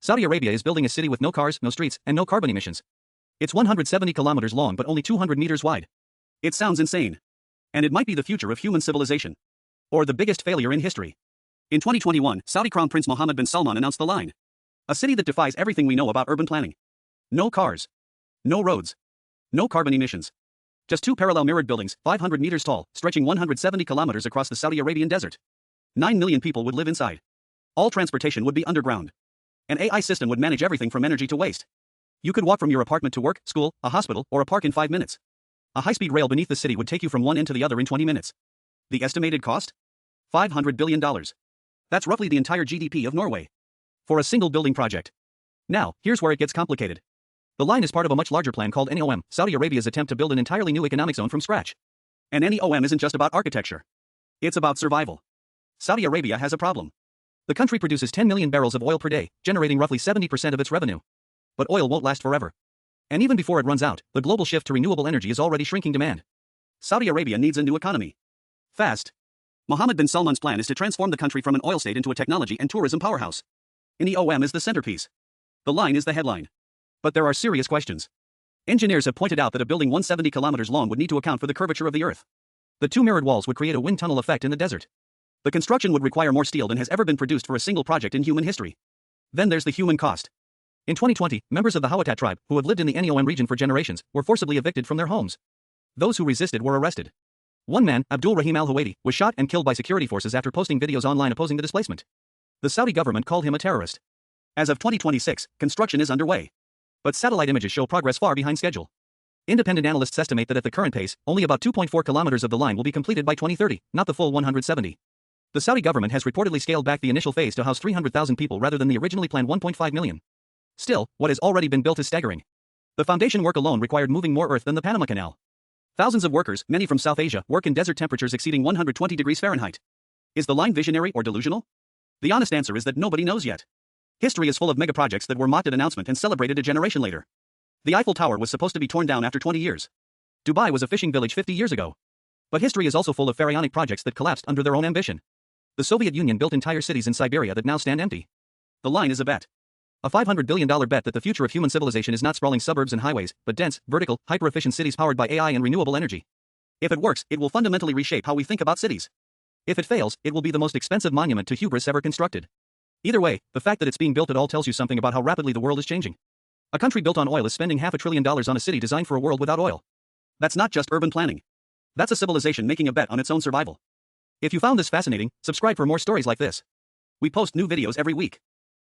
Saudi Arabia is building a city with no cars, no streets, and no carbon emissions. It's 170 kilometers long but only 200 meters wide. It sounds insane. And it might be the future of human civilization. Or the biggest failure in history. In 2021, Saudi Crown Prince Mohammed bin Salman announced the line. A city that defies everything we know about urban planning. No cars. No roads. No carbon emissions. Just two parallel mirrored buildings, 500 meters tall, stretching 170 kilometers across the Saudi Arabian desert. 9 million people would live inside. All transportation would be underground. An AI system would manage everything from energy to waste. You could walk from your apartment to work, school, a hospital, or a park in 5 minutes. A high-speed rail beneath the city would take you from one end to the other in 20 minutes. The estimated cost? $500 billion. That's roughly the entire GDP of Norway. For a single building project. Now, here's where it gets complicated. The line is part of a much larger plan called NEOM, Saudi Arabia's attempt to build an entirely new economic zone from scratch. And NEOM isn't just about architecture. It's about survival. Saudi Arabia has a problem. The country produces 10 million barrels of oil per day, generating roughly 70% of its revenue. But oil won't last forever. And even before it runs out, the global shift to renewable energy is already shrinking demand. Saudi Arabia needs a new economy. Fast. Mohammed bin Salman's plan is to transform the country from an oil state into a technology and tourism powerhouse. NEOM is the centerpiece. The line is the headline. But there are serious questions. Engineers have pointed out that a building 170 kilometers long would need to account for the curvature of the Earth. The two mirrored walls would create a wind tunnel effect in the desert. The construction would require more steel than has ever been produced for a single project in human history. Then there's the human cost. In 2020, members of the Hawattat tribe, who have lived in the NEOM region for generations, were forcibly evicted from their homes. Those who resisted were arrested. One man, Abdul Rahim al-Huwaidi, was shot and killed by security forces after posting videos online opposing the displacement. The Saudi government called him a terrorist. As of 2026, construction is underway. But satellite images show progress far behind schedule. Independent analysts estimate that at the current pace, only about 2.4 kilometers of the line will be completed by 2030, not the full 170. The Saudi government has reportedly scaled back the initial phase to house 300,000 people rather than the originally planned 1.5 million. Still, what has already been built is staggering. The foundation work alone required moving more earth than the Panama Canal. Thousands of workers, many from South Asia, work in desert temperatures exceeding 120 degrees Fahrenheit. Is the line visionary or delusional? The honest answer is that nobody knows yet. History is full of megaprojects that were mocked at announcement and celebrated a generation later. The Eiffel Tower was supposed to be torn down after 20 years. Dubai was a fishing village 50 years ago. But history is also full of pharaonic projects that collapsed under their own ambition. The Soviet Union built entire cities in Siberia that now stand empty. The line is a bet. A $500 billion bet that the future of human civilization is not sprawling suburbs and highways, but dense, vertical, hyper-efficient cities powered by AI and renewable energy. If it works, it will fundamentally reshape how we think about cities. If it fails, it will be the most expensive monument to hubris ever constructed. Either way, the fact that it's being built at all tells you something about how rapidly the world is changing. A country built on oil is spending $500 billion on a city designed for a world without oil. That's not just urban planning. That's a civilization making a bet on its own survival. If you found this fascinating, subscribe for more stories like this. We post new videos every week.